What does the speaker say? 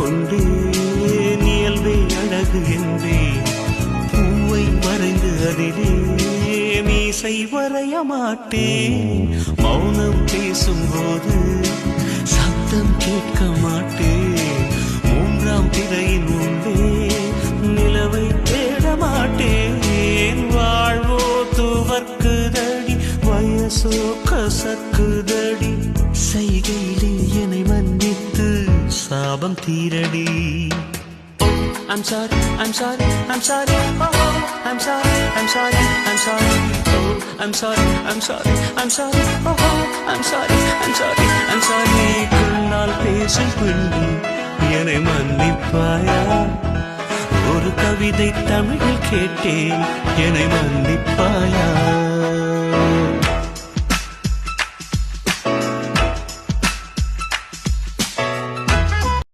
கொண்டேன் இயல்பே அழகு என்றேன் பூவை வரைந்து அதிலே மீசை வரைய மாட்டேன் மௌனம் பேசும்போது சத்தம் கேட்க மாட்டேன் மூன்றாம் திரையின் உள்ளே நிலவை தேட மாட்டேன் வாழ்வோ துவர்க்குதடி வயசோ கசக்குதடி செய்கையிலே என்னை மன்னித்து சாபம் தீரடி I'm sorry, I'm sorry, I'm sorry, oh, oh, I'm sorry, I'm sorry, I'm sorry, oh, I'm sorry, I'm sorry, I'm sorry, oh, oh, I'm sorry, I'm sorry, I'm sorry. கண்ணால் பேசும் பெண்ணே என்னை மன்னிப்பாயா ஒரு கவிதை தமிழில் கேட்டேன் என்னை மன்னிப்பாயா